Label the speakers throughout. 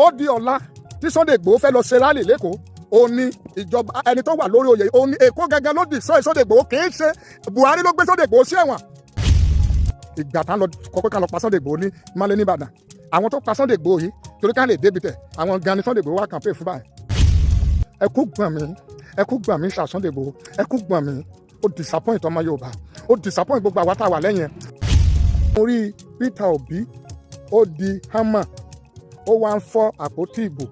Speaker 1: ó di ọ̀la tí Sunday Igboho fẹ́ lọ ṣe rálì lẹ́kọ̀ọ́ ó ní ìjọba ẹni tó wà lórí oyè ó ní Èkó gẹ́gẹ́ ló dì sọ Sunday Igboho kì í ṣe Buhari ló gbé Sunday Igboho sí ẹ̀wọ̀n. ìgbà tá lọ kọ́kọ́ ká lọ pa Sunday Igboho ní Málé nìbàdàn àwọn tó pa Sunday Igboho yìí torí ká lè débi tẹ̀ àwọn gan ni Sunday Igboho wá kàmpé fún báyìí. ẹ kú gbọ̀n mi ṣà Sunday Igboho ẹ kú gbọ̀n mi ó disappoint ọmọ Yorùbá ó disappoint gbogbo àwa tá a wà lẹ́yìn ẹ̀. mo rí Peter Obi ó di hammer ó wá ń fọ́ àpótí ìbò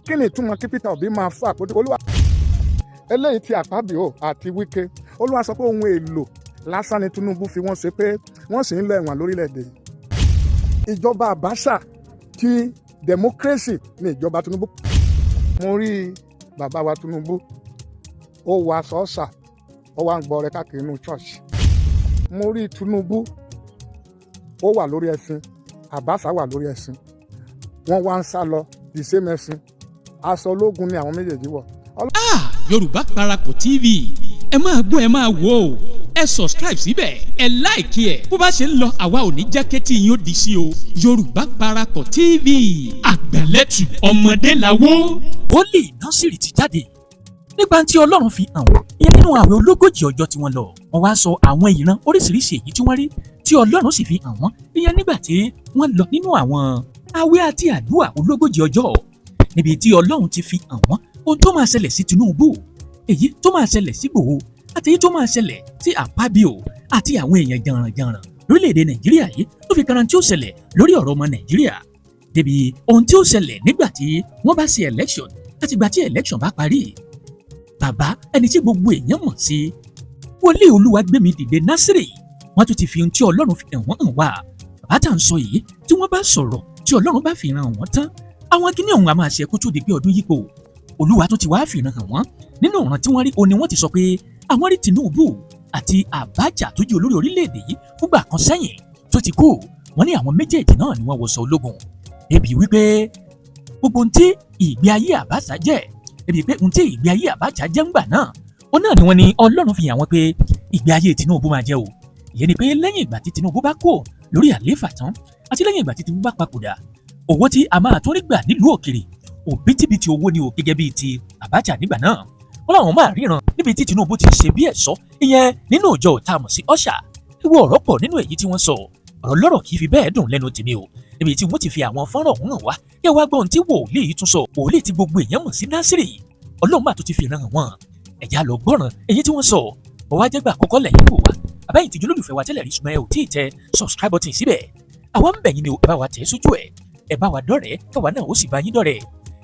Speaker 1: kí ni ìtumọ̀ kí Peter Obi máa fọ́ àpótí olúwa. eléyìí ti Akpabio àti Wike olúwa sọ pé ohun èlò lásán ni Tinubu fi wọ́n ṣe pé wọ́n sì ń lọ ẹ̀wọ̀n lórílẹ̀‐èdè yìí. ìjọba Abacha ti democracy ní ìjọba Tinubu. mo rí bàbá wa Tinubu ó wọ aṣọ ọ̀sà ó wá ń gbọ́ ọrẹ káàkiri inú church. mo rí Tinubu ó wà lórí ẹṣin Abacha wà lórí ẹṣin wọ́n wá ń sá lọ the same ẹṣin aṣọ ológun ni àwọn méjèèjì wọ̀.
Speaker 2: Yorùbá Parapọ̀ TV ẹ máa gbọ́ ẹ máa wò ó ẹ subscribe síbẹ̀ ẹ like ẹ bó bá ṣe ń lọ àwa ò ní jẹ́ kétí yín ó di sí o Yorùbá Parapọ̀ TV àgbẹ̀lẹ́tù ọmọdé làwọ̀.
Speaker 3: Wòlíì Násírì ti jáde nígbà tí Ọlọ́run fi hàn wọ́n ìyẹn nínú àwẹ̀ ológójì ọjọ́ tí wọ́n lọ wọ́n wá sọ àwọn ìran oríṣiríṣi èyí tí wọ́n rí tí Ọlọ́run sì fi hàn wọ́n ìyẹn nígbà tí wọ́n lọ nínú àwọn àwẹ̀ àti àdúrà ológójì ọjọ́ níbi tí Ọlọ́run ti fi hàn wọ́n ohun tó máa ṣẹlẹ̀ sí Tinubu èyí tó máa ṣẹlẹ̀ sí Igboho àti èyí tó máa ṣẹlẹ̀ sí Akpabio àti àwọn èèyàn jàǹrànjàǹràn lórílẹ̀‐èdè Nàìjíríà yìí tó fi karan tí ó ṣẹlẹ̀ lórí ọ̀rọ̀ ọmọ Nàìjíríà débi ohun tí ó ṣẹlẹ̀ nígbà tí wọ́n bá ṣe election àti ìgbà tí election bá parí. Bàbá ẹni tí gbogbo èèyàn mọ̀ sí Wòlíì Olúwagbémidìde Násírì wọ́n tún ti fi ohun tí Ọlọ́run fi hàn wọ́n hàn wá. Bàbá tá à ń sọ yìí tí wọ́n bá sọ̀rọ̀ tí Ọlọ́run bá fi hàn wọ́n tán àwọn kíní ọ̀hún a máa ṣe kó tó di pé ọdún yípo. Olúwa tó ti wá fi hàn wọ́n nínú ọ̀ràn tí wọ́n rí òní wọ́n ti sọ pé àwọn rí Tinubu àti Abacha tó jẹ́ olórí orílẹ̀-èdè yìí fúngbà kan sẹ́yìn tó ti kú wọ́n ní àwọn méjèèjì náà ni wọ́n wọṣọ ológun débi wípé gbogbo ohun tí ìgbé ayé Abacha jẹ́ débi pé ohun tí ìgbé ayé Abacha jẹ́ ńgbà náà ó náà ni wọ́n ní Ọlọ́run fi hàn wọ́n pé ìgbé ayé Tinubu máa jẹ́ o ìyẹn ni pé lẹ́yìn ìgbà tí Tinubu bá kú lórí àlééfà tán àti lẹ́yìn ìgbà tí Tinubu bá papòdà owó tí a máa tún rí gbà nílùú òkèrè òbítíbitì owó ni o gẹ́gẹ́ bíi ti Abacha nígbà náà wọ́n làwọn máa ríran níbi tí Tinubu ti ṣe bí ẹ̀ṣọ́ ìyẹn nínú ìjọ tá a mọ̀ sí ọ̀ṣà ewu ọ̀rọ̀ pọ̀ nínú èyí tí wọ́n sọ ọ̀rọ̀ lọ́rọ̀ kì í fi bẹ́ẹ̀ dùn lẹ́nu tèmi o níbi tí wọ́n ti fi àwọn fọ́nrán ọ̀hún hàn wá yẹ wá gbọ́n tí wòlíì yìí tún sọ wòlíì tí gbogbo èèyàn mọ̀ sí Násírì Ọlọ́run máa tó ti fi ràn wọ́n ẹ̀já lọ gbọ́ràn èyí tí wọ́n sọ bọ̀wá jẹ́gbà àkọ́kọ́ lẹ́yìn wò wá àbáyìn tìjú lólùfẹ́ wa tẹ́lẹ̀ rí ṣùgbọ́n ẹ ò tí ì tẹ subscribe button síbẹ̀ àwa ń bẹ̀ yín ni ẹ bá wa tẹ̀ sójú ẹ bá wa dọ̀rẹ́ káwa náà ó sì bá yín dọ̀rẹ́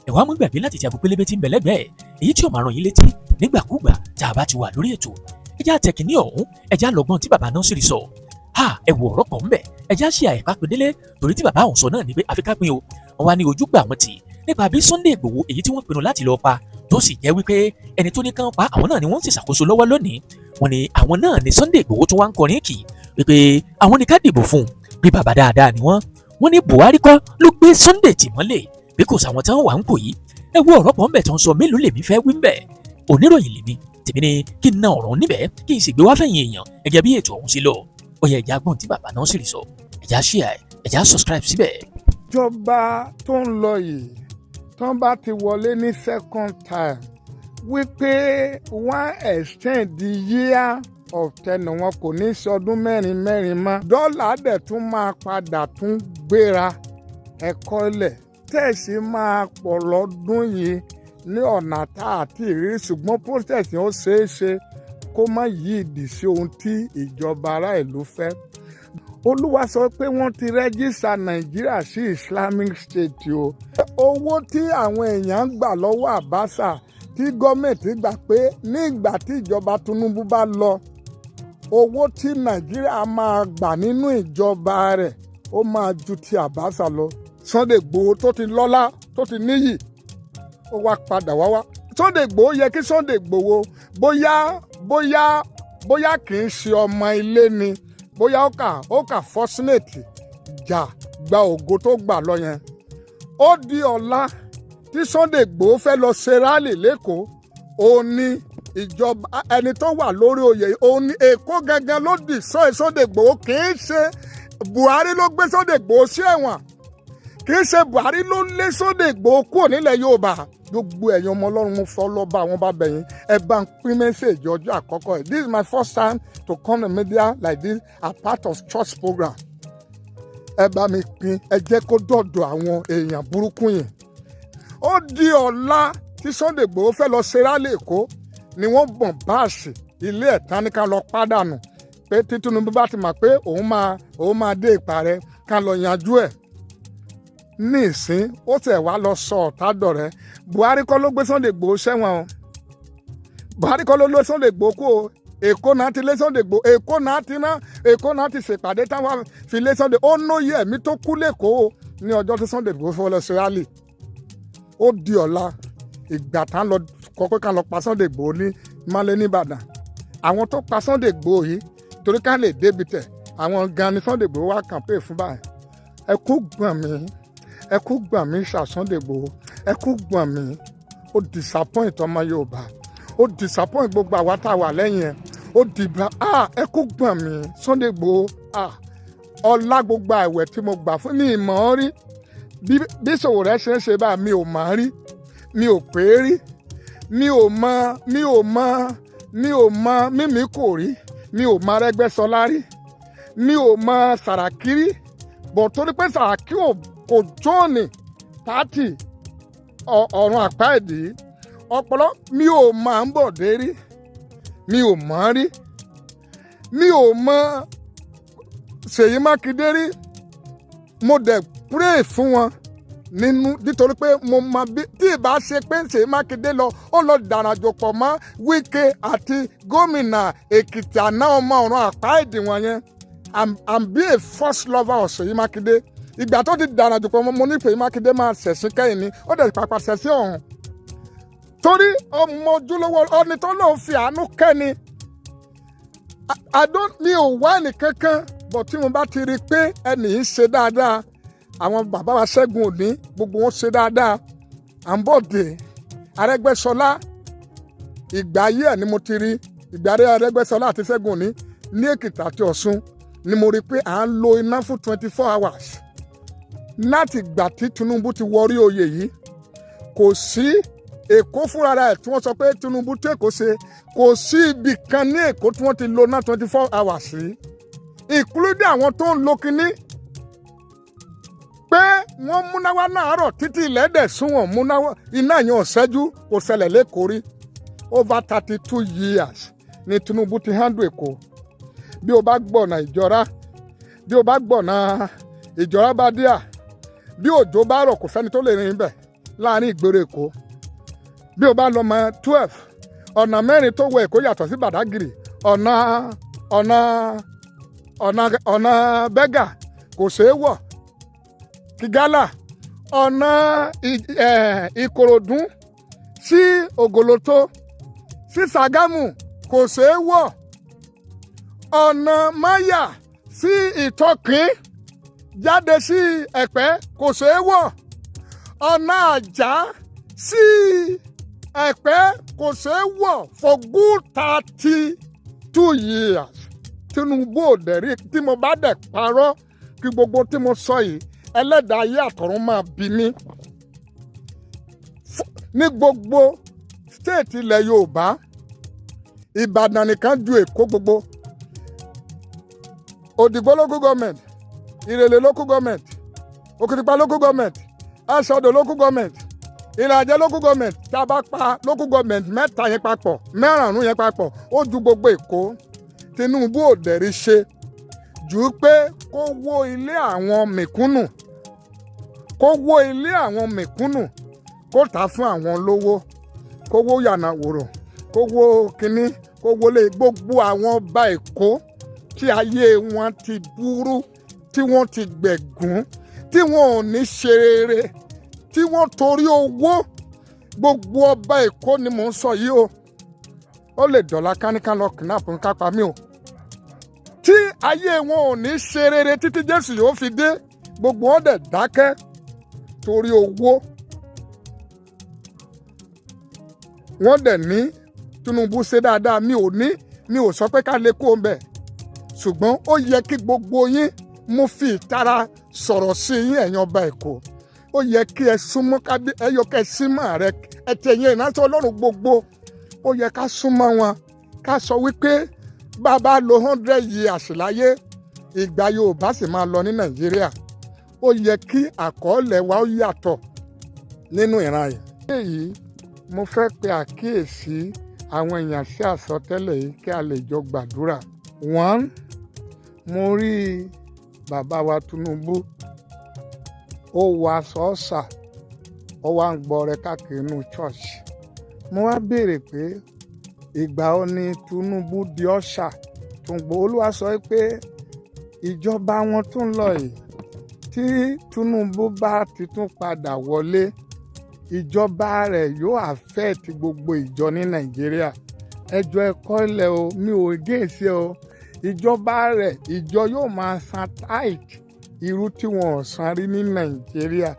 Speaker 3: ẹ wá mú gbàgbé láti ti àbò pélébé tí ń bẹ lẹ́gbẹ̀ẹ́ èyí tí ó máa ràn yín létí nígbàkúgbà tá a bá ti wà lórí ètò ẹjá tẹkìní ọ̀hún ẹjá lọ́gbọ́n tí bàbá Násírì sọ ẹ wò ọ̀rọ̀ pọ̀ ńbẹ̀ ẹjá ṣe àyẹ̀ká pé délé torí tí bàbá ọ̀hún sọ náà ni pé àfikà pin o wọn wá ní ojú gbà wọn tì nípa bí Sunday Igboho èyí tí wọ́n pinnu láti lọ pa tó sì jẹ́ wípé ẹni tó ní kán pa àwọn náà ni wọ́n ń ṣèṣàkóso lọ́wọ́ lónìí wọn ni àwọn náà ni Sunday Igboho tó wá ń kọrin kì wípé àwọn ni ká dìbò fún bí bàbá dáadáa ni wọ́n ní Buhari kọ́ ló gbé Sunday tì mọ́lẹ̀ bí kò sàwọn tí wọ́n wà ń kò yìí ẹ wo ọ̀rọ̀ pọ̀ ńbẹ̀ tó ń sọ mélòó lèmi fẹ́ wí ńbẹ̀ oníròyìn lèmi tèmi ni kí n na ọ̀rọ̀ níbẹ̀ kí n sì gbé wá fẹ̀yìn èèyàn gẹ́gẹ́ bí ètò ọ̀hún sí lọ ó yẹ ẹ̀já gbọ́n tí bàbá Násírì sọ ẹ̀já share ẹ̀já subscribe síbẹ̀.
Speaker 1: ìjọba tó ń lọ yìí tán bá ti wọlé ní second time wípé wọ́n extend the year of tenure wọn kò ní sọdún mẹ́rin mọ́ dọ́là dẹ̀ tún máa padà tún gbéra ẹ̀kọ́ ilẹ̀ tẹ̀sí máa pọ̀ lọ́dún yìí ní ọ̀nà tá a ti rí ṣùgbọ́n process yẹn ó ṣeé ṣe kó má yí ìdí sí ohun tí ìjọba ará ìlú fẹ́. Olúwa sọ pé wọ́n ti rẹ́gísítà Nàìjíríà sí Islamic State o. owó tí àwọn èèyàn ń gbà lọ́wọ́ Abacha tí gọ́ọ̀mẹ̀ntì gbà pé nígbà tí ìjọba Tinubu bá lọ owó tí Nàìjíríà máa gbà nínú ìjọba rẹ̀ ó máa ju ti Abacha lọ. Sunday Igboho tó ti lọ́lá tó ti níyì ó wá padà wá. Sunday Igboho yẹ kí Sunday Igboho bóyá kì í ṣe ọmọ ilé ni bóyá ó kà fortunate gba ògo tó gbà lọ yẹn. ó di ọ̀la tí Sunday Igboho fẹ́ lọ ṣe rálì lẹ́kọ̀ọ́ ó ní ìjọba ẹni tó wà lórí oyè ó ní Èkó gẹ́gẹ́ ló dì sọ Sunday Igboho kì í ṣe Buhari ló gbé Sunday Igboho sí ẹ̀wọ̀n. kì í ṣe Buhari ló lé Sunday Igboho kúrò nílẹ̀ Yorùbá. Gbogbo ẹ̀yin ọmọ Ọlọ́run mo fọ́ lọ́ba àwọn bá bẹ̀yìn ẹ bá ń pín mẹ́sẹ̀jì ọjọ́ àkọ́kọ́ ẹ̀. This is my first time to come to media like this as part of church program. Ẹ bá mi pín ẹ jẹ́ kó dọ̀dọ̀ àwọn èèyàn burúkú yẹn. Ó di ọ̀la tí Sunday Igboho fẹ́ lọ ṣe rálẹ̀ Èkó ni wọ́n bọ̀n báàsì ilé ẹ̀ta ní ká lọ pàdánù pé tí Tinubu bá ti mọ̀ pé òun máa dé ìparẹ́ ká lọ yanjú ẹ̀. Ní ìsín ó tẹ̀ wá lọ sọ ọ̀tá dọ̀rẹ́. Buhari kọ́ ló gbé Sunday Igboho sẹ́wọ̀n o. Buhari kọ́ ló lé Sunday Igboho kú o. Èkó náà ti lé Sunday Igboho. Èkó náà ti ṣèpàdé táwọn fi lé Sunday. Ó nóye ẹ̀mí tó kú lẹ́kọ̀ọ́ ní ọjọ́ tí Sunday Igboho fọwọ́ lọ sí rálì. Ó di ọ̀la ìgbà tá lọ kọ́kọ́ ká lọ pa Sunday Igboho ní Malé nìbàdàn. Àwọn tó pa Sunday Igboho yìí torí ká lè débi tẹ̀ àwọn gan ni Sunday Igboho wá kàmpé fún báyìí. Ẹ kú gbọ̀n mí ṣà Sunday Igboho. Ẹ kú gbọ̀n mí. Ó disappoint ọmọ Yorùbá. Ó disappoint gbogbo àwa tá a wà lẹ́yìn ẹ̀. Ó dìbà ẹ kú gbọ̀n mí Sunday Igboho. Ọlá gbogbo àwẹ̀ tí mo gbà fún mi ìmọ̀ ọ́ rí. Bí ìṣòwò rẹ̀ ṣe ń ṣe báyìí mi ò mọ̀ rí. Mi ò pé rí. Mi ò mọ mímí kò rí. Mi ò mọ Arẹ́gbẹ́ṣọlá rí. Mi ò mọ Sàràkí rí. Bọ̀ torí pé Sàràkí kò jóòní 30 ọ̀run àpá ìdí. Ọpọlọ mi ò mọ Àǹbọ̀dé rí. Mi ò mọ̀ rí. Mi ò mọ Ṣèyí Mákindé rí. Mo dẹ̀ pray fún wọn nítorí pé mo mọ bí tí ìbá ṣe pé Ṣèyí Mákindé ó lọ dàràjò pọ̀ mọ́ Wike àti gómìnà Èkìtì àná ọmọ ọ̀run àpá ìdí wọn yẹn. I'm be a first lover of Ṣèyí Mákindé. Ìgbà tó ti dàràjò pọ̀ mọ́ mo ní Ṣèyí Mákindé máa ṣẹ̀sìn kẹ́yìn ni ó dẹ̀ pàpà ṣẹ̀sìn ọ̀hún. Torí ọmọ ojúlówó ọni tó lóun fi àánú kẹ́ni. Mi ò wá ẹnì kankan bọ̀ tí mo bá ti rí i pé ẹnì yìí ṣe dáadáa. Àwọn bàbá wa Ṣẹ́gun Òní gbogbo wọn ṣe dáadáa. Àǹbọ̀dé Arẹ́gbẹ́ṣọlá ìgbà ayé ẹ̀ ni mo ti rí ìgbà Arẹ́gbẹ́ṣọlá àti Ṣẹ́gun Òní ní Èkìtì àti Ọ̀ṣun ni mo rí i pé à ń lo iná fún 24 hours. Láti ìgbà tí Tinubu ti wọrí oyè yìí kò sí Èkó fúnra rẹ̀ tí wọ́n sọ pé Tinubu tó Èkó ṣe kò sí ibì kan ní Èkó tí wọ́n ti lo iná 24 hours sí. Ìkúlódé àwọn tó ń lo kinní pé wọ́n múnáwá láàárọ̀ títí ilẹ̀ dẹ̀ súnwọ̀n múnáwá iná yẹn ò ṣẹ́jú kò ṣẹlẹ̀ lẹ́kọ̀ọ́ rí. Over 32 years ni Tinubu ti handle Èkó. Bí o bá gbọ̀nà Ìjọra bí o bá gbọ̀nà Ìjọra bá díà bí òjò bá rọ̀ kò sẹ́ni tó lè rìn bẹ̀ láàrin ìgboro Èkó. Bí o bá lọ mọ 12 ọ̀nà mẹ́rin tó wọ Èkó yàtọ̀ sí Bàdágìrì ọ̀nà Bẹ́gà kò ṣeé wọ̀. Kìgálà ọ̀nà Ìkòròdú sí Ògòlótó sí Ṣàgámù kò ṣeé wọ̀. Ọ̀nà Máyà sí Ìtọ́kín jáde sí Ẹ̀pẹ́ kò ṣeé wọ̀. Ọ̀nà Àjà sí Ẹ̀pẹ́ kò ṣeé wọ̀ for good 32 years. Tinubu ò dẹ̀ rí tí mo bá dẹ̀ parọ́ kí gbogbo tí mo sọ yìí ẹlẹ́dàá ayé àtọ̀run máa bí mi. Ní gbogbo stéètì ilẹ̀ Yorùbá Ìbàdàn nìkan ju Èkó gbogbo. Òdìgbò local government, Ìrèlè local government, Òkìtìpá local government, Ẹ̀sọ́dọ̀ local government, Ìlàjẹ local government. Tí a bá pa local government mẹ́ta yẹn papọ̀ mẹ́rànún yẹn papọ̀ ó ju gbogbo Èkó. Tinubu ò dẹ̀rí ṣe jù pé kó wó ilé àwọn mẹ̀kúnnù kó tà fún àwọn lówó kó wó yànà wòrò kó wó kínní kó wọlé gbogbo àwọn ọba Èkó tí ayé wọn ti burú tí wọ́n ti gbẹ̀gún tí wọ́n ò ní ṣe rere tí wọ́n torí owó gbogbo ọba Èkó ni mò ń sọ yìí o. Ó lè dọ̀la káníkà lọ kidnap ń kápá mi o. Tí ayé wọn ò ní ṣe rere títí Jésù yóò fi dé gbogbo wọn dẹ̀ dákẹ́ torí owó. Wọ́n dẹ̀ ní Tinubu ṣe dáadáa mi ò sọ pé ká lè kó o bẹ̀. Ṣùgbọ́n ó yẹ kí gbogbo yín mo fi ìtara sọ̀rọ̀ sí yín ẹ̀yin ọba Èkó. ó yẹ kí ẹ súnmọ́ ẹyọ kẹ símọ́ rẹ ẹ tẹ̀yìn ìrántí Ọlọ́run gbogbo ó yẹ ká súnmọ́ wọn ká sọ wípé bàbá lo 100 years láyé ìgbà Yorùbá sì máa lọ ní Nàìjíríà ó yẹ kí àkọọ́lẹ̀ wa ó yàtọ̀ nínú ìran yìí. èyí mo fẹ́ pe àkíyèsí àwọn èèyàn sí àsọtẹ́lẹ̀ yìí kí a lè jọ gbàdúrà. Mo rí bàbá wa Tinubu ó wọ aṣọ ọ̀sà ó wá ń gbọ́ ọrẹ káàkiri inú church. Mo wá béèrè pé ìgbà ó ní Tinubu di ọ̀sà tó ń gbọ́. Olúwa sọ pé ìjọba wọn tó ń lọ yìí tí Tinubu bá ti tún padà wọlé ìjọba rẹ̀ yóò affect gbogbo ìjọ ní Nàìjíríà. ẹjọ́ ẹ̀kọ́ ilẹ̀ o mi ò gẹ̀ẹ́sì o ìjọba rẹ̀ ìjọ yóò máa san tithe irú tí wọn ò san rí ní Nàìjíríà.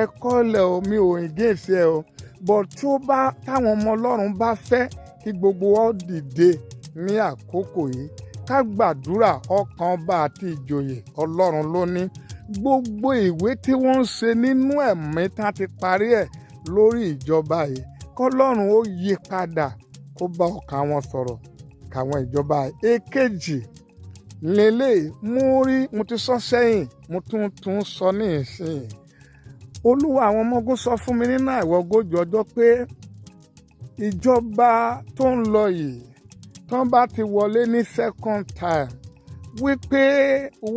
Speaker 1: ẹ̀kọ́ ilẹ̀ o mi ò gẹ̀ẹ́sì o bọ̀ tí ó bá táwọn ọmọ Ọlọ́run bá fẹ́ kí gbogbo ọ dìde ní àkókò yìí ká gbàdúrà ọkàn ọba àti ìjòyè Ọlọ́run ló ní gbogbo ìwé tí wọ́n ń ṣe nínú ẹ̀mí tán ti parí ẹ̀ lórí ìjọba yìí kọ́lọ́run ó yí padà kó bá ọkàn wọn sọ̀rọ̀ káwọn ìjọba èkejì lélẹ̀ mo ti sọ sẹ́yìn mo tún sọ ní ìsìn Olúwa àwọn ọmọ ogun sọ fún mi nínú àìwọ̀ ogójì ọjọ́ pé ìjọba tó ń lọ yìí tán bá ti wọlé ní second time wípé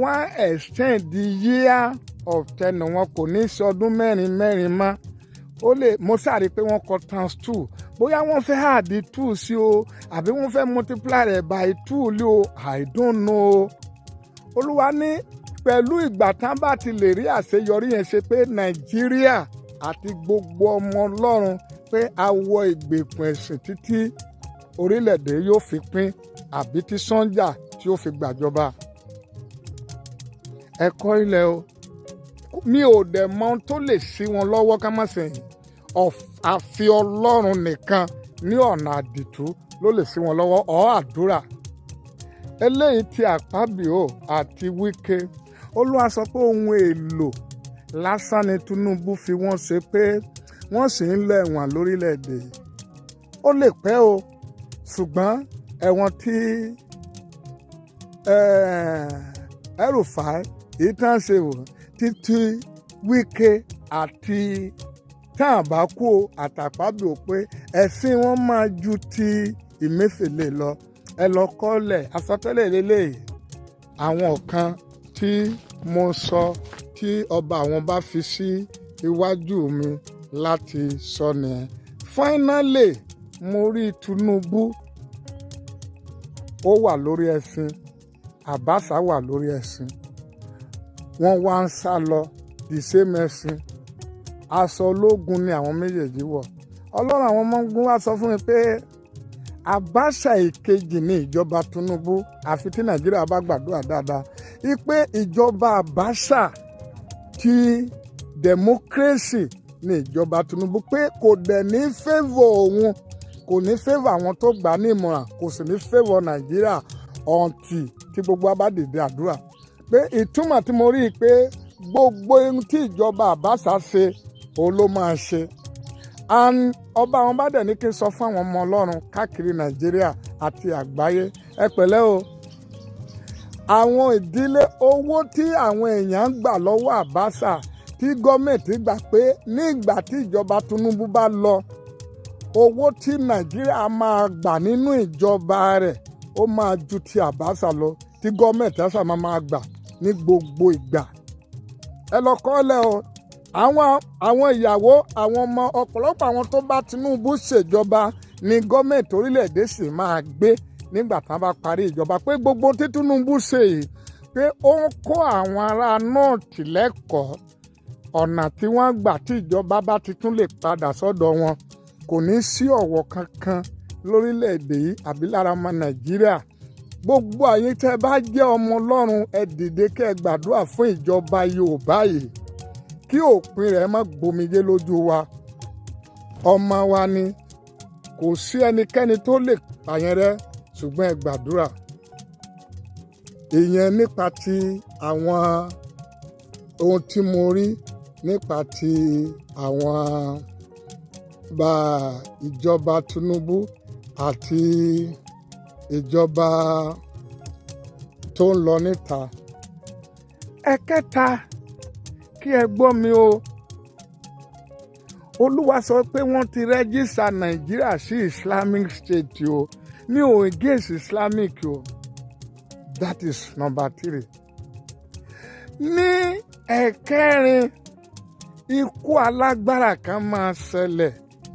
Speaker 1: wọ́n extend the year of tenure wọn kò ní í ṣọdún mẹ́rin mọ́ ó lè mo sáré pé wọ́n kọ times 2 bóyá wọ́n fẹ́ add 2 sí o àbí wọ́n fẹ́ multiply rẹ̀ by 2 lé o I don't know. Olúwa ní pẹ̀lú ìgbà tán bá ti lè rí àṣeyọrí yẹn ṣe pé Nàìjíríà àti gbogbo ọmọ Ọlọ́run pé a wọ ìgbèkùn ẹ̀sìn títí orílẹ̀-èdè yóò fi pín àbí tí sọ́njà tí ó fi gbàjọba. ẹ̀kọ́ ilẹ̀ o mi ò dẹ̀ mọ ohun tó lè ṣí wọn lọ́wọ́ ká má sẹ́yìn àfi Ọlọ́run nìkan ní ọ̀nà àdìtú ló lè ṣí wọn lọ́wọ́ ọ̀ àdúrà. eléyìí ti Àpábíò àti Wike Olúwa sọ pé ohun èlò lásán ni Tinubu fi wọ́n ṣe pé wọ́n sì ń lọ ẹ̀wọ̀n lórílẹ̀‐èdè yìí. ó lè pẹ́ o ṣùgbọ́n ẹ̀wọ̀n tí El-Rufai èyí tán ṣe wò títí Wike àti tàbákù àtàpábíò pé ẹ̀sìn wọn máa ju ti Emefiele lọ ẹ lọ kọ́lẹ̀ àsọtẹ́lẹ̀ lélẹ́yìí àwọn kan tí mo sọ tí ọba àwọn bá fi sí iwájú mi láti sọ nìyẹn. Finally mo rí Tinubu ó wà lórí ẹṣin Abacha wà lórí ẹṣin wọ́n wá ń sá lọ the same ẹṣin aṣọ ológun ni àwọn méjèèjì wọ̀. Ọlọ́run àwọn ọmọ ogun wá sọ fún mi pé Abacha ìkejì ní ìjọba Tinubu àfi tí Nàìjíríà bá gbàdúrà dáadáa wípé ìjọba Abacha ti democracy ní ìjọba Tinubu pé kò dẹ̀ ní favour òun kò ní favour àwọn tó gbà ní ìmọ̀ràn kò sì ní favour Nàìjíríà ọ̀ǹtì tí gbogbo wa bá dìde àdúrà pé ìtumọ̀ tí mo rí i pé gbogbo ohun tí ìjọba Abacha ṣe òun ló máa ṣe. ọba àwọn bá dẹ̀ ní kí n sọ fún àwọn ọmọ Ọlọ́run káàkiri Nàìjíríà àti àgbáyé ẹ pẹ̀lẹ́ o àwọn ìdílé owó tí àwọn èèyàn ń gbà lọ́wọ́ Abacha tí gọ́ọ̀mẹ̀ntì gbà pé nígbà tí ìjọba Tinubu bá lọ owó tí Nàìjíríà máa gbà nínú ìjọba rẹ̀ ó máa ju ti Abacha lọ tí gọ́ọ̀mẹ̀ntì àṣà máa gbà ní gbogbo ìgbà. ẹ lọ kọ́lẹ̀ o àwọn ìyàwó àwọn ọmọ ọ̀pọ̀lọpọ̀ àwọn tó bá Tinubu ṣèjọba ní gọ́ọ̀mẹ̀ntì orílẹ̀-èdè sì máa gbé nígbà tá a bá parí ìjọba pé gbogbo tí Tinubu ṣe yìí pé ó ń kó àwọn ará nọ́ọ̀tì lẹ́kọ̀ọ́ ọ̀nà tí wọ́n gbà tí ìjọba bá ti tún lè padà sọ́dọ̀ wọn kò ní sí ọ̀wọ̀ kankan lórílẹ̀‐èdè yìí àbí lára ọmọ Nàìjíríà. Gbogbo àyè tẹ́ bá jẹ́ ọmọ Ọlọ́run ẹ dìde kẹ́ ẹ gbàdúrà fún ìjọba Yorùbá yìí kí òpin rẹ̀ má gbomijé lójú wa. Ọmọ wa ni kò sí ẹnikẹ́ni tó lè pààyàn rẹ́ ṣùgbọ́n ẹ gbàdúrà. ìyẹn nípa ti àwọn ohun tí mo rí nípa ti àwọn ìjọba Tinubu àti ìjọba tó ń lọ níta. Ẹ̀kẹta, kí ẹ gbọ́ mi o, Olúwa sọ pé wọ́n ti rẹ́jísà Nàìjíríà sí Islamic State o, ní o against Islamic o. That is number 3. Ní ẹ̀kẹrin, ikú alágbára kan máa ṣẹlẹ̀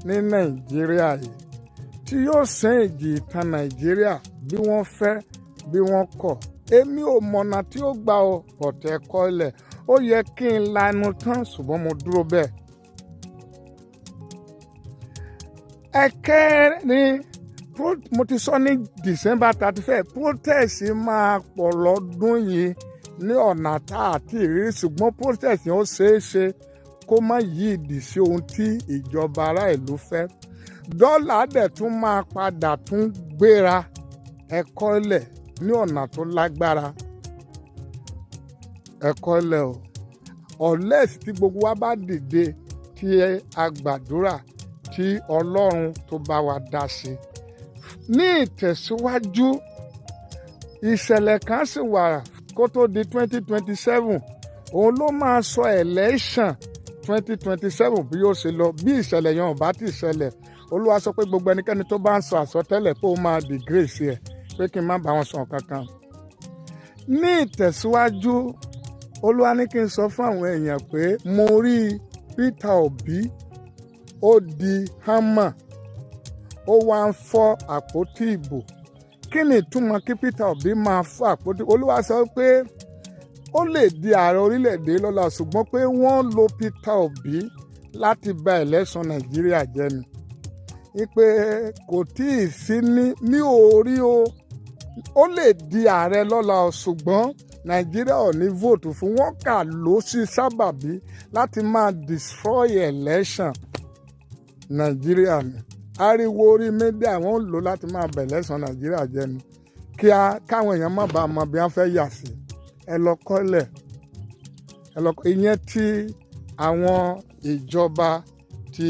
Speaker 1: ní Nàìjíríà yìí tí yóò sẹ́yìn ìjì ìtàn Nàìjíríà bí wọ́n fẹ́ bí wọ́n kọ̀. Èmi ò mọ̀nà tí ó gbà ọ ọ̀tẹ̀ kọ́lẹ̀, ó yẹ kí n lanu tán ṣùgbọ́n mo dúró bẹ́ẹ̀. Ẹ̀kẹrin, mo ti sọ ní December 31, protest máa pọ̀ lọ́dún yìí ní ọ̀nà tá àti ìrírí, ṣùgbọ́n protest yẹn ó ṣeé ṣe kó má yí ìdí sí ohun tí ìjọba ará ìlú fẹ́. Dọ́là dẹ̀ tún máa padà tún gbéra ẹ̀kọ́ ilẹ̀ ní ọ̀nà tó lágbára. Ẹ̀kọ́ ilẹ̀ o, unless tí gbogbo wa bá dìde tí a gbàdúrà tí Ọlọ́run tó bá wa dá sí. Ní ìtẹ̀síwájú, ìṣẹ̀lẹ̀ kan sì wà kó tó di 2027, òun ló máa sọ election 2027 bí yóò ṣe lọ. Bí ìṣẹ̀lẹ̀ yẹn ò bá ti ṣẹlẹ̀, Olúwa sọ pé gbogbo ẹnikẹ́ni tó bá ń sọ àsọtẹ́lẹ̀ pé ó máa disgrace ẹ̀, pé kí n má bá wọn sọ kankan. Ní ìtẹ̀síwájú, Olúwa ní kí n sọ fún àwọn èèyàn pé mo rí Peter Obi, ó di hammer, ó wá ń fọ́ àpótí ìbò. Kí ni ìtumọ̀ kí Peter Obi máa fọ́ àpótí? Olúwa sọ pé ó lè di ààrẹ orílẹ̀-èdè lọ́la, ṣùgbọ́n pé wọ́n lo Peter Obi láti bà election Nàìjíríà jẹ́ ni. Wípé kò tíì sí ní orí o, ó lè di ààrẹ lọ́la, ṣùgbọ́n Nàìjíríà ò ní vote fún. Wọ́n kà ló sí sábàbí láti máa destroy election Nàìjíríà ni. Ariwo orí mídíà wọ́n lò láti máa bà election Nàìjíríà jẹ́ ni. Káwọn èèyàn má bàa mọ bí wọ́n fẹ́ yà sí. Ẹ lọ kọ́lẹ̀, ìyẹn tí àwọn ìjọba ti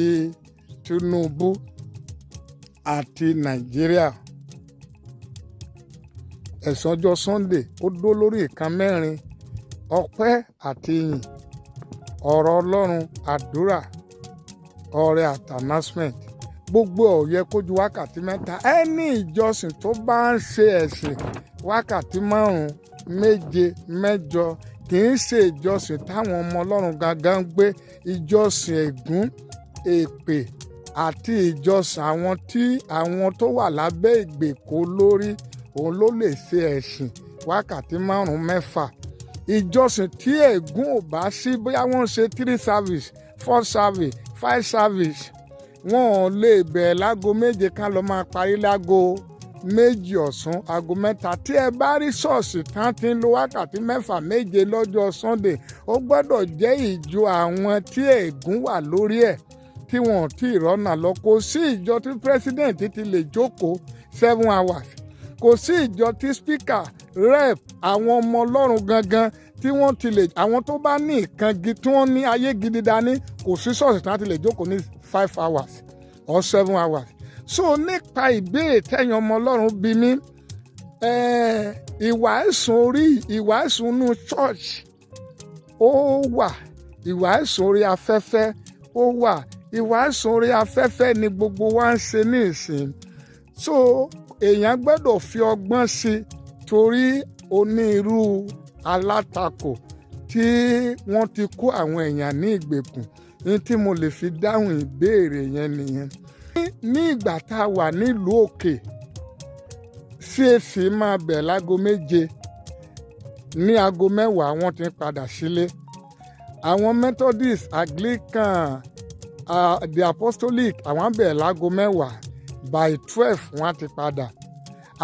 Speaker 1: Tinubu àti Nàìjíríà. Ẹ̀sán ọjọ́ Sunday ó dó lórí ìkan mẹ́rin: ọpẹ́ àti ìyìn, ọ̀rọ̀ Ọlọ́run, àdúrà, ọrẹ àti announcement. Gbogbo ò yẹ kó ju wákàtí mẹ́ta. Ẹni ìjọsìn tó bá ń ṣe ẹ̀sìn wákàtí 5, 7, 8 kì í ṣe ìjọsìn táwọn ọmọ Ọlọ́run gangan gbé. Ìjọsìn ègún, èpè àti ìjọsìn àwọn tó wà lábẹ́ ìgbèkùn lórí, òun ló lè ṣe ẹ̀sìn wákàtí 5, 6. Ìjọsìn tí ègún ò bá sí, bóyá wọ́n ṣe 3 service, 4 service, 5 service, wọn ò lè bẹ̀rẹ̀ lágo 7 ká lọ máa parí lágo 2 ọ̀sán, aago 3. Tí ẹ bá rí ṣọ́ọ̀ṣì tán ti ń lo wákàtí 6, 7 lọ́jọ́ Sunday, ó gbọ́dọ̀ jẹ́ ìjọ àwọn tí ègún wà lórí ẹ̀ tí wọn ò tí ì rọ́nà lọ. Kò sí ìjọ tí president ti lè jókòó 7 hours. Kò sí ìjọ tí speaker, rep, àwọn ọmọ Ọlọ́run gangan tí wọ́n ti lè, àwọn tó bá ní nǹkan tí wọ́n ní ayé gidi dání, kò sí ṣọ́ọ̀ṣì tí wọ́n ti lè jókòó ní 5 hours or 7 hours. So nípa ìbéèrè tẹ̀yìn ọmọ Ọlọ́run bí mi, ìwàásùn inú church ó wà, ìwàásùn orí afẹ́fẹ́ ó wà. Ìwàásùn orí afẹ́fẹ́ ni gbogbo wa ń ṣe ní ìsìn. So èèyàn gbọ́dọ̀ fi ọgbọ́n sí, torí onírú alátakò tí wọ́n ti kó àwọn èèyàn ní ìgbèkùn. Ní tí mo lè fi dáhùn ìbéèrè yẹn nìyẹn. Ní ìgbà tá a wà nílùú òkè, CAC máa bẹ̀ lágo 7, ní aago 10 wọ́n ti padà sílé. Àwọn Methodist, Anglican, the Apostolic, àwọn bẹ̀ lágo 10, by 12 wọ́n ti padà.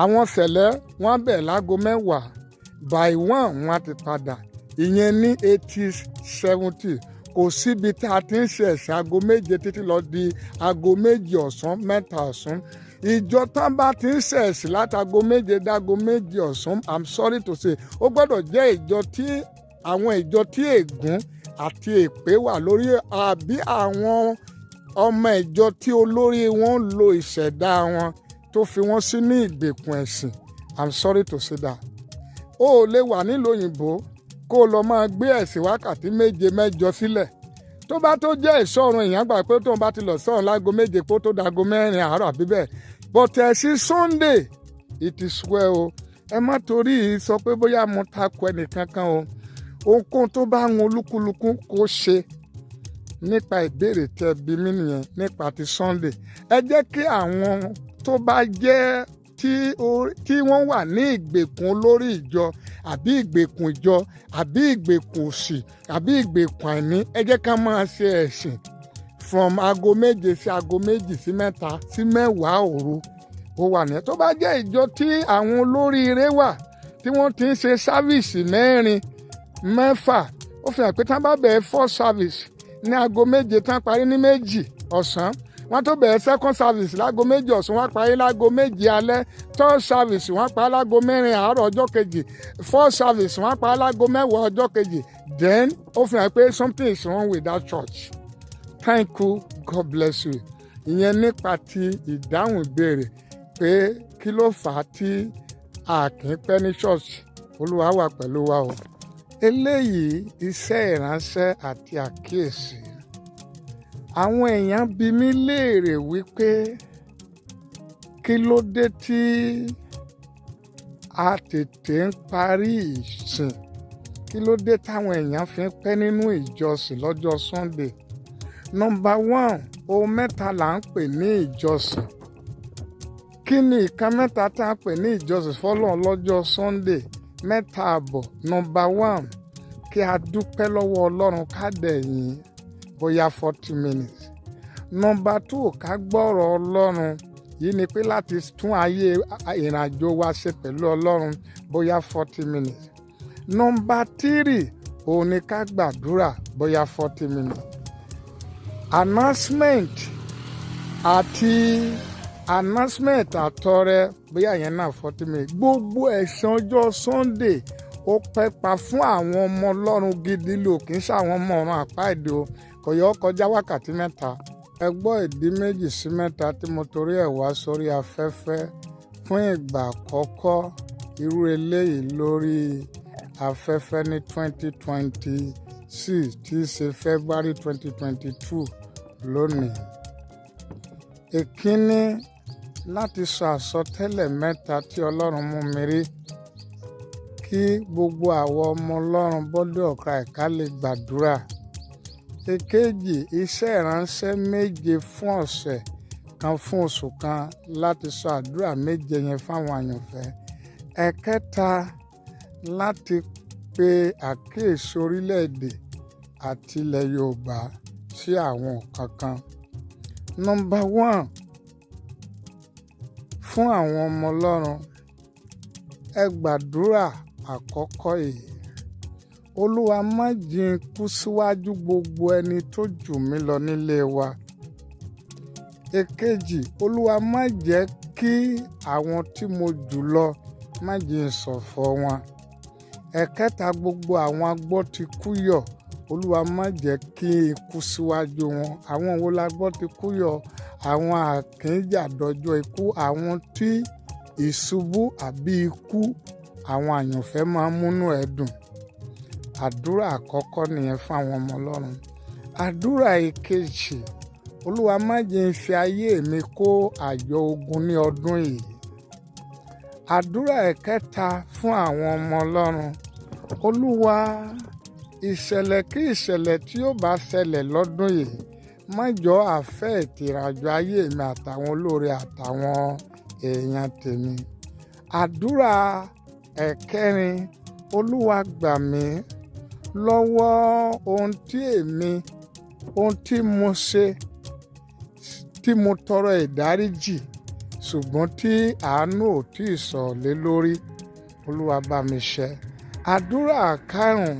Speaker 1: Àwọn Sẹ̀lẹ̀ wọ́n bẹ̀ lágo 10, by 1 wọ́n ti padà. Ìyẹn ní 80s, 70s. Kò síbi tí a ti ń ṣe ẹ̀sìn aago 7 títí lọ di aago 2 ọ̀sán, 3 ọ̀sán. Ìjọ tán bá ti ń ṣe ẹ̀sìn láti aago 7 dáago 2 ọ̀sán, I'm sorry to say, ó gbọ́dọ̀ jẹ́ àwọn ìjọ tí ègún àti èpè wà lórí àbí àwọn ọmọ ìjọ tí olórí wọn lo ìṣẹ̀dá wọn tó fi wọ́n sínú ìgbèkùn ẹ̀sìn. I'm sorry to say that. O ò lè wà nílùú òyìnbó kó o lọ máa gbé ẹ̀sìn wákàtí 7-8 sílẹ̀. Tó bá tó jẹ́ ìṣọ́run èèyàn gbà pé tóun bá ti lọ sọ́run láago 7 kó tó dago 4 àárọ̀ àbí bẹ́ẹ̀. But ẹ̀sìn Sunday it is well o. Ẹ má torí sọ pé bóyá mo takò ẹnìkankan o. Ohunkóhun tó bá wọn olúkúlùkù kó ṣe nípa ìbéèrè tẹ́ bí mí nìyẹn nípa ti Sunday. Ẹ jẹ́ kí àwọn tó bá jẹ́ tí wọ́n wà ní ìgbèkùn olórí ìjọ àbí ìgbèkùn ìjọ àbí ìgbèkùn òṣì àbí ìgbèkùn àìní, ẹ jẹ́ ká máa ṣe ẹ̀sìn from aago 7 sí aago 2 sí 3 sí 10 òru. Ó wà ní. Tó bá jẹ́ ìjọ tí àwọn olóríire wà tí wọ́n ti ń ṣe sáfíìsì 4, 6, ó fi hàn pé tí wọ́n bá bẹ̀rẹ̀ first service ní aago 7 tán parí ní 2 ọ̀sán, wọ́n tó bẹ̀rẹ̀ second service láago 2 ọ̀sán, wọ́n parí láago 2 alẹ́, third service wọ́n parí láago 4 àárọ̀ ọjọ́ kejì, fourth service wọ́n parí láago 10 ọjọ́ kejì. Then ó fi hàn pé something is wrong with that church. Thank you, God bless you. Ìyẹn nípa ti ìdáhùn ìbéèrè pé kí ló fà á tí a kì í pẹ́ ní church. Olúwa wà pẹ̀lú wa o. Eléyìí iṣẹ́ ìránṣẹ́ àti àkíyèsí. Àwọn èèyàn bi mí léèrè wípé kí ló dé tí a tètè ń parí ìsìn? Kí ló dé táwọn èèyàn fi ń pẹ́ nínú ìjọsìn lọ́jọ́ Sunday? Number 1, ohun mẹ́ta là ń pè ní ìjọsìn. Kí ni nǹkan mẹ́ta tá a pè ní ìjọsìn fọ́lọ́run lọ́jọ́ Sunday? 3 àbọ̀. Number 1, kí a dúpẹ́ lọ́wọ́ Ọlọ́run ká dẹ̀ yìn bóyá 40 minutes. Number 2, ká gbọ́rọ̀ Ọlọ́run. Yìí ni pé láti tún ayé ìrìnàjò wa ṣe pẹ̀lú Ọlọ́run bóyá 40 minutes. Number 3, òun ni ká gbàdúrà bóyá 40 minutes. Announcement àtọrẹ bóyá yẹn náà 40 minutes. Gbogbo ẹ̀sìn ọjọ́ Sunday ó pẹ́pa fún àwọn ọmọ Ọlọ́run gidi lò, kì í ṣàwọn ọmọ ọ̀run àpáàdé o. Kò yọ kọjá wákàtí 3. Ẹ gbọ́ ìdí 2 sí 3 tí mo torí ẹ̀ wá sórí afẹ́fẹ́ fún ìgbà àkọ́kọ́ irú eléyìí lórí afẹ́fẹ́ ní 2026 tí í ṣe February 2022 lónìí. Èkíní, láti sọ àsọtẹ́lẹ̀ 3 tí Ọlọ́run mú mi rí kí gbogbo àwọn ọmọ Ọlọ́run bọ́dọ̀ ọ̀ka ẹ̀ka lè gbàdúrà. Èkejì, iṣẹ́ ìránṣẹ́ 7 fún ọ̀sẹ̀ kan fún oṣù kan láti sọ àdúrà 7 yẹn fáwọn àyànfẹ́. Ẹ̀kẹta, láti pe àkíyèsí orílẹ̀-èdè àti ilẹ̀ Yorùbá sí àwọn kankan. Number 1, fún àwọn ọmọ Ọlọ́run, ẹ gbàdúrà àkọ́kọ́ yìí. Olúwa má jẹ́ n kú síwájú gbogbo ẹni tó jù mí lọ nílé wa. Èkejì, Olúwa má jẹ́ kí àwọn tí mo jù lọ má jẹ́ n ṣọ̀fọ̀ wọn. Ẹ̀kẹta, gbogbo àwọn agbọ́tikúyọ̀, Olúwa má jẹ́ kí n kú síwájú wọn. Àwọn wo la gbọ́tikúyọ̀? Àwọn àkínjàdọ́jọ́ ikú, àwọn tí ìṣubú àbí ikú àwọn àyànfẹ́ máa ń múnú ẹ̀ dùn. Àdúrà àkọ́kọ́ nìyẹn fún àwọn ọmọ Ọlọ́run. Àdúrà ìkejì, Olúwa má jẹ́ n fi ayé mi kó àjọ ogun ní ọdún yìí. Àdúrà ẹ̀kẹta fún àwọn ọmọ Ọlọ́run, Olúwa ìṣẹ̀lẹ̀ kí ìṣẹ̀lẹ̀ tí ó bá ṣẹlẹ̀ lọ́dún yìí má jọ àfẹ́ ìrìnàjò ayé mi àtàwọn olóore àtàwọn èèyàn tèmi. Àdúrà ẹ̀kẹrin, Olúwa gbà mí lọ́wọ́ ohun tí mo ṣe tí mo tọrọ ìdáríjì ṣùgbọ́n tí àánú ò tí ì sọ̀ lé lórí. Olúwa bá mi ṣe. Àdúrà karùn-ún,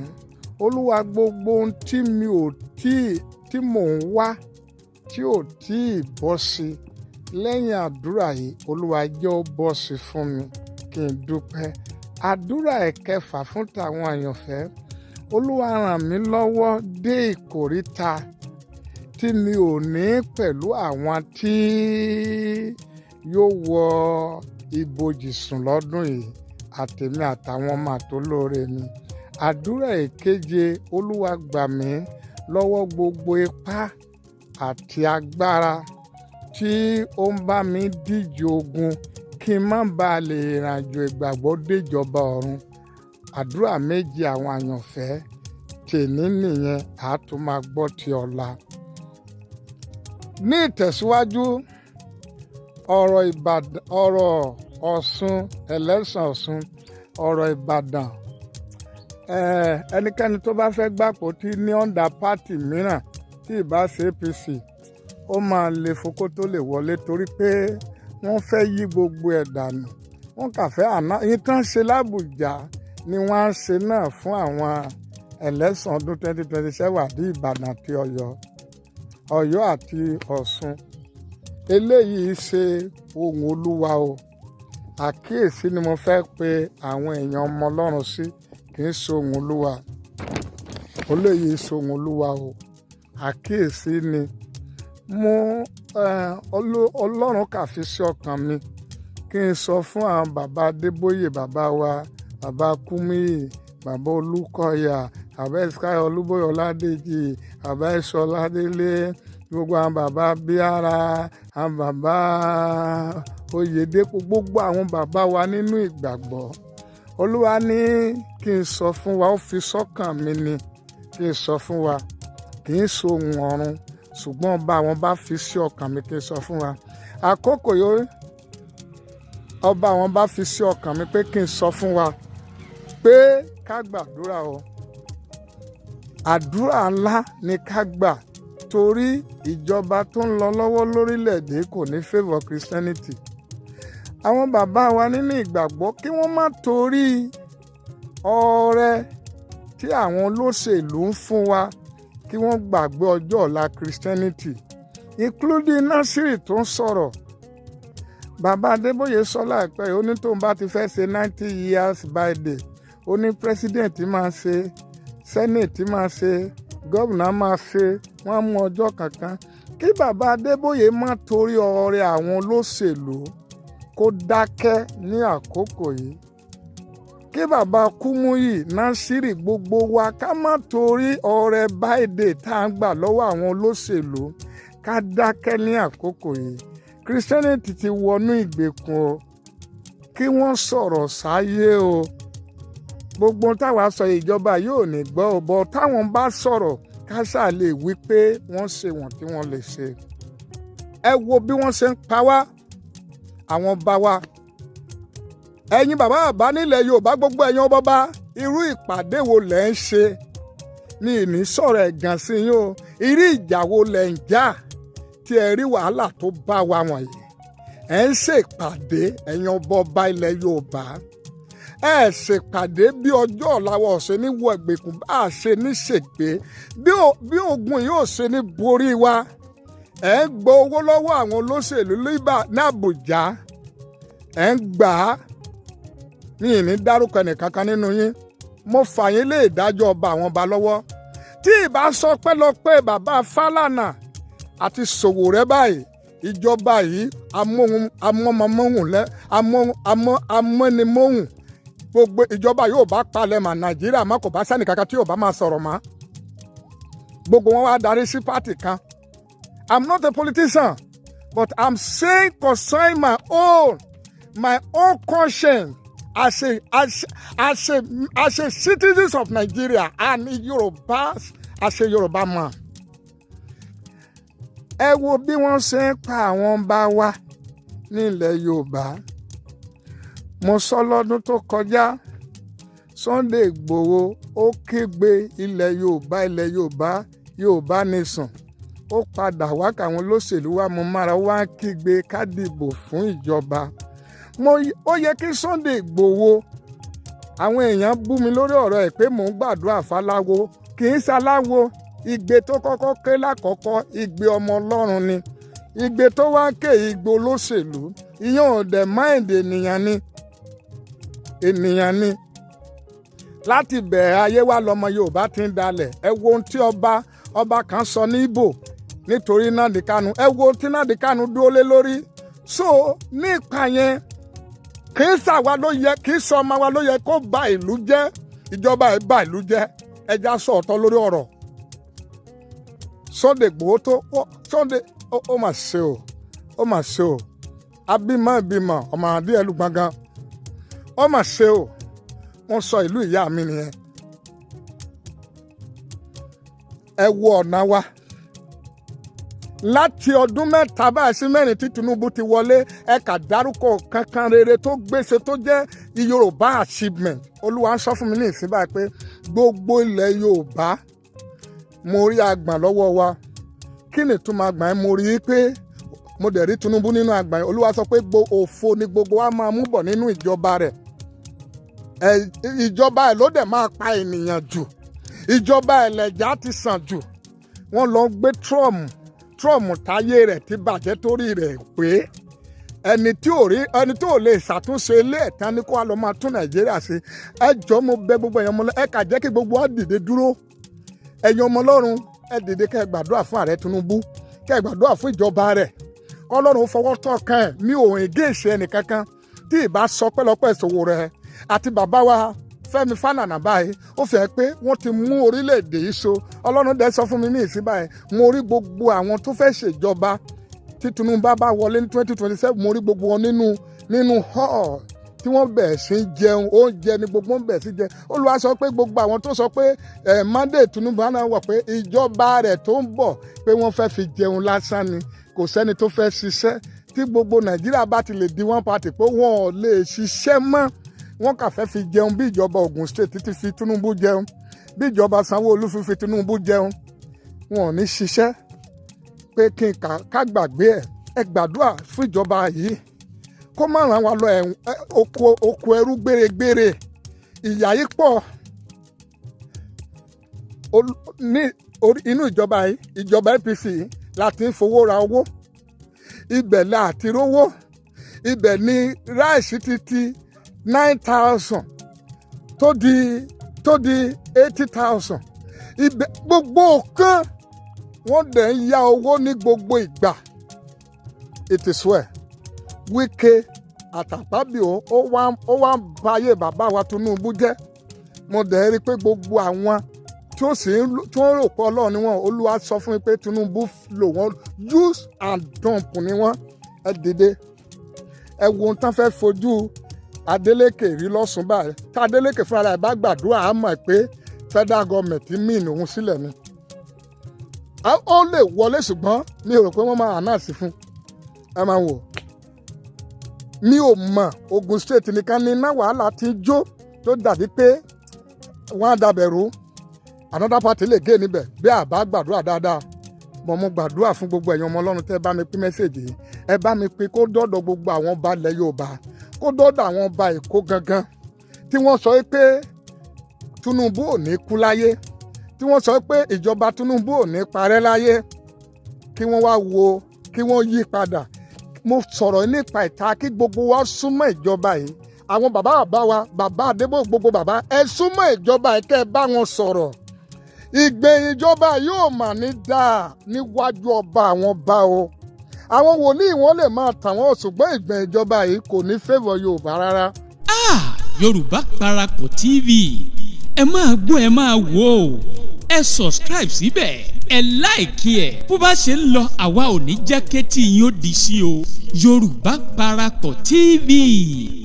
Speaker 1: Olúwa gbogbo ohun tí mò ń wá tí ò tí ì bọ́ sí lẹ́yìn àdúrà yìí, Olúwa jẹ́ ó bọ́ sí fún mi kí n dúpẹ́. Àdúrà ẹ̀kẹfà fún tàwọn àyànfẹ́, Olúwa ràn mí lọ́wọ́ dé ìkóríta tí mi ò ní pẹ̀lú àwọn tí yóò wọ ibojì sùn lọ́dún yìí, àtèmi àtàwọn ọmọ àtolóore mi. Àdúrà èkeje, Olúwa gbà mí lọ́wọ́ gbogbo ipá àti agbára tí ó ń bá mi díje ogun kí n má bàa lè rìnàjò ìgbàgbọ́ déjọba ọ̀run. Àdúrà méjì àwọn àyànfẹ́ tèmi nìyẹn, a tún máa gbọ́ ti ọ̀la. Ní ìtẹ̀síwájú, ọ̀rọ̀ Ìbàdàn, ọ̀rọ̀ Ọ̀ṣun, election Ọ̀ṣun, ọ̀rọ̀ Ìbàdàn. Ẹnikẹ́ni tó bá fẹ́ gbàpò tí ní under party mìíràn tí ìbá ṣe APC, ó máa le fokó tó lè wọlé torí pé wọ́n fẹ́ yí gbogbo ẹ̀ dànù. Wọ́n kà fẹ́ àná yín tán ṣe l'Ábùjá ni wọ́n á ṣe náà fún àwọn election ọdún 2027 àti Ìbàdàn àti Ọ̀yọ́ àti Ọ̀ṣun. Eléyìí ṣe ohun Olúwa o. Àkíyèsí ni mo fẹ́ pe àwọn èèyàn ọmọ Ọlọ́run sí, kì í ṣe ohun Olúwa. Eléyìí ṣe ohun Olúwa o. Àkíyèsí ni Ọlọ́run kà fi sí ọkàn mi kí n sọ fún àwọn bàbá Adébóyè, bàbá wa, bàbá Kúmíyì, bàbá Olúkọ̀yà, bàbá Ẹ̀sìkáyà Olúbóyè Ọládèjì, bàbá Ẹ̀ṣọ́ Ọládélé, gbogbo àwọn bàbá Bíárà, àwọn bàbá Oyèdépò, gbogbo àwọn bàbá wa nínú ìgbàgbọ́. Olúwa ní kí n sọ fún wa, ó fi sọ́kàn mi ni kí n sọ fún wa, kì í ṣe ohun ọ̀run, ṣùgbọ́n ọba àwọn bá fi sí ọkàn mi kí n sọ fún wa. Àkókò yìí ọba àwọn bá fi sí ọkàn mi pé kí n sọ fún wa pé ká gbàdúrà o. Àdúrà ńlá ni ká gbà torí ìjọba tó ń lọ lọ́wọ́ lórílẹ̀‐èdè kò ní favour Christianity. Àwọn bàbá wa nínú ìgbàgbọ́ kí wọ́n má torí ọrẹ tí àwọn olóṣèlú ń fún wa kí wọ́n gbàgbé ọjọ́ ọ̀la Christianity, including Ashiri tó ń sọ̀rọ̀. Bàbá Adébóyè sọ láìpẹ́ yìí, ó ní tóun bá ti fẹ́ ṣe 90 years birthday, ó ní president máa ṣe, senate máa ṣe, gómìnà máa ṣe, wọ́n á mú ọjọ́ kankan. Kí bàbá Adébóyè má torí ọrẹ àwọn olóṣèlú kó dákẹ́ ní àkókò yìí. Kí bàbá Kúmúyì, Ashiri, gbogbo wa ká má torí ọrẹ birthday tá à ń gbà lọ́wọ́ àwọn olóṣèlú ká dákẹ́ ní àkókò yìí. Christianity ti wọnú ìgbèkùn o, kí wọ́n sọ̀rọ̀ sáyé o. Gbogbo táwa sọ ìjọba yóò ní gbọ́ ọ, bọ́ táwọn bá sọ̀rọ̀ ká ṣáà lè wí pé wọ́n ṣe wọ́n tí wọ́n lè ṣe. Ẹ wo bí wọ́n ṣe ń pa wá, àwọn bá wa. Ẹ̀yin bàbá bàbá nílẹ̀ Yorùbá, gbogbo ẹ̀yin bàbá, irú ìpàdé wo lẹ̀ ń ṣe? Mi ì ní sọ̀rọ̀ ẹ̀gàn sí yín o. Irú ìjà wo lẹ̀ ń jà tí ẹ rí wàhálà tó bá wa wọ̀nyí? Ẹ ń ṣèpàdé ẹ̀yin ọba ilẹ̀ Yorùbá. Ẹ ṣèpàdé bí ọjọ́ ọ̀la wa ọ̀sẹ̀ ní wọ ìgbèkùn bá a ṣe ní ṣègbè, bí ogun yóò ṣe ní borí wa. Ẹ ń gba owó lọ́wọ́ àwọn olóṣèlú ní Àbújá. Ẹ ń gbà á. Ní ìní dárúkọ ẹnìkankan nínú yín, mo fà yín lé ìdájọ́ ọba àwọn ọba lọ́wọ́. Tí ìbá sọ pẹ́lọpẹ́ bàbá Fálànà àti Sowore báyìí, ìjọba yìí amọ́nimóhùn, gbogbo ìjọba yóò bá palẹ̀ mọ́ Nàìjíríà má kò bá sẹ́ni kankan tí yóò bá máa sọ̀rọ̀ mọ́. Gbogbo wọn wá darí sí pátì kan. I'm not a politician, but I'm saying concern my own conscience as a citizens of Nigeria and Yorùbá, as a Yorùbá man. Ẹ wo bí wọ́n ṣe ń pa àwọn ọba wa ní ilẹ̀ Yorùbá. Mo sọ lọ́dún tó kọjá, Sunday Igboho ó kígbe ilẹ̀ Yorùbá nation. Ó padà wá káwọn olóṣèlú wa mú mára wá kígbe ká dìbò fún ìjọba. Ó yẹ kí Sunday Igboho, àwọn èèyàn bú mi lórí ọ̀rọ̀ ẹ̀ pé mò ń gbàdúrà fáláwo, kì í ṣaláwo. Igbe tó kọ́kọ́ ké lákọ̀ọ́kọ́, igbe ọmọ Ọlọ́run ni. Igbe tó wá ké igbe olóṣèlú, ìyẹn ò dẹ̀ mind ènìyàn ni. láti bẹ̀rẹ̀ ayé wa lọmọ Yorùbá ti ń dalẹ̀. Ẹ wo ohun tí ọba kan sọ ní Ìgbò nítorí Nnamdi Kanu. Ẹ wo ohun tí Nnamdi Kanu dúró lé lórí. So nípa yẹn kì í ṣàwa ló yẹ, kì í sọ ọmọ wa ló yẹ kó bà ìlú jẹ́. Ìjọba ẹ̀ bà ìlú jẹ́. Ẹja sọ ọ̀tọ̀ lórí ọ̀rọ̀. Sunday Igboho tó Sunday ó mà ṣe o, ó mà ṣe o. Abímọ ìbímọ ọmọ àdí ẹlú gbọ̀ngàn. Ó mà ṣe o. Wọ́n sọ ìlú ìyá mi nìyẹn. Ẹ wo ọ̀nà wa. Láti ọdún mẹ́ta báyìí sí mẹ́rin tí Tinubu ti wọlé, ẹ kà dárúkọ kankan rere tó gbèsè tó jẹ́ Yorùbá achievement. Olúwa ń sọ fún mi ní ìsìn báyìí pé gbogbo ilẹ̀ Yorùbá mo rí àgbọ̀n lọ́wọ́ wa. Kí ni ìtumọ̀ àgbọ̀n yẹn? Mo rí i pé mo dẹ̀ rí Tinubu nínú àgbọ̀n yẹn. Olúwa sọ pé òfo ni gbogbo wa máa mú bọ̀ nínú ìjọba rẹ̀. Ìjọba ẹ̀ ló dẹ̀ máa pa ènìyàn jù. Ìjọba ẹlẹ́jà ti sàn jù. Wọ́n lọ gbé Trump táyé rẹ̀ ti bàjẹ́ torí rẹ̀ pé ẹni tí ò lè ṣàtúnṣe ilé ẹ̀tàn ní kó wa lọ máa tún Nàìjíríà ṣe. Ẹ jọ̀ọ́ mo bẹ̀ gbogbo ẹ̀yàn ọmọ Ọlọ́run, ẹ kà jẹ́ kí gbogbo wa dìde dúró. Ẹ̀yin ọmọ Ọlọ́run, ẹ dìde kẹ́ ẹ gbàdúrà fún ààrẹ Tinubu, kẹ́ ẹ gbàdúrà fún ìjọba rẹ̀. Ọlọ́run fọwọ́ tọ́ kan ẹ̀, mi ò ègéèṣe ẹnìkankan tí ì bá sọ pẹ́lọpẹ́ ìṣòwò rẹ̀ àti bàbá wa Fẹ́mi Fálànà báyìí. Ó fẹ́ pé wọ́n ti mú orílẹ̀-èdè yìí so. Ọlọ́run dẹ̀ sọ fún mi ní ìsìn báyìí, mo rí gbogbo àwọn tó fẹ́ ṣèjọba tí Tinubu bá wọlé ní 2027. Mo rí gbogbo wọn nínú hall tí wọ́n bẹ̀rẹ̀ sí jẹun. Oúnjẹ ni gbogbo wọn bẹ̀rẹ̀ sí jẹ. Olúwa sọ pé gbogbo àwọn tó sọ pé mandate Tinubu náà wọ̀ pé ìjọba rẹ̀ tó ń bọ̀ pé wọ́n fẹ́ fi jẹun lásán ni. Kò sẹ́ni tó fẹ́ ṣiṣẹ́. Tí gbogbo Nàìjíríà bá ti lè di one party pé wọ́n ò lè ṣiṣẹ́ mọ́, wọ́n kà fẹ́ fi jẹun bí ìjọba Ògùn State títí fi Tinubu jẹun, bí ìjọba Sanwó-Olú fi Tinubu jẹun. Wọn ò ní ṣiṣẹ́ pé kí n ká gbàgbé ẹ̀. Ẹ gbàdúrà fún ìjọba yìí kó má ràn wá lọ oko ẹrú gbèrègbèrè. Ìyà yìí pọ̀ ní inú ìjọba yìí. Ìjọba APC láti ń fowó ra owó. Ibẹ̀ la àti rówó. Ibẹ̀ ni ráìsì ti 9,000 tó di 80,000. Ibẹ̀ gbogbo kan wọ́n dẹ̀ ń yá owó ní gbogbo ìgbà. It is well. Wike àtàpábíò ó wá ń bayé bàbá wa Tinubu jẹ́. Mo dẹ̀ rí pé gbogbo àwọn tí wọ́n rò pé Ọlọ́run ni wọ́n. Olúwa sọ fún mi pé Tinubu lò wọ́n use and dump ni wọ́n. Ẹ dìde. Ẹ wo ohun tán fẹ́ fojú Adeleke rí lọ́sùn báyìí. Tá Adeleke fúnra rẹ̀ bá gbàdúrà á mọ̀ pé federal government mìn òun sílẹ̀ ni. Ó lè wọlé ṣùgbọ́n mi ò rò pé wọ́n máa announce fún. Ẹ máa wò. Mi ò mọ̀ Ogun State nìkan ní iná wàhálà ti jó tó dàbí pé wọ́n á dàbẹ̀rù. Another party lè gé níbẹ̀ bí àbá gbàdúrà dáadáa. Mo gbàdúrà fún gbogbo ẹ̀yin ọmọ Ọlọ́run tẹ́ bá mi pín mẹ́sẹ̀gì yìí. Ẹ bá mi pín kó dọ́dọ̀ gbogbo àwọn ọba ilẹ̀ Yorùbá, kó dọ́dọ̀ àwọn ọba Èkó gangan tí wọ́n sọ pé Tinubu ò ní kú láyé, tí wọ́n sọ pé ìjọba Tinubu ò ní parẹ́ láyé. Kí wọ́n wá wo, kí wọ́n yí padà. Mo sọ̀rọ̀ nípa ìta kí gbogbo wa súnmọ́ ìjọba yìí. Àwọn bàbá wa, bàbá Adébó, gbogbo bàbá, ẹ súnmọ́ ìjọba yìí kẹ́ ẹ bá wọn sọ̀rọ̀. Ìgbẹ̀yìn ìjọba yóò mà ní dáa níwájú ọba àwọn ọba o. Àwọn wòlíì wọn lè máa tàn wọ́n ṣùgbọ́n ìgbẹ̀yìn ìjọba yìí kò ní favour Yorùbá rárá.
Speaker 2: Yorùbá Parapọ̀ TV, ẹ máa gbọ́ ẹ máa wò ó. Ẹ subscribe síbẹ̀, ẹ like ẹ̀. Bó bá ṣe ń lọ àwa ò ní jẹ́ kétí yín ó di sí o. Yorùbá Parapọ̀ TV,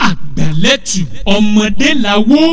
Speaker 2: àgbàlẹ́tù ọmọdé làwọ̀.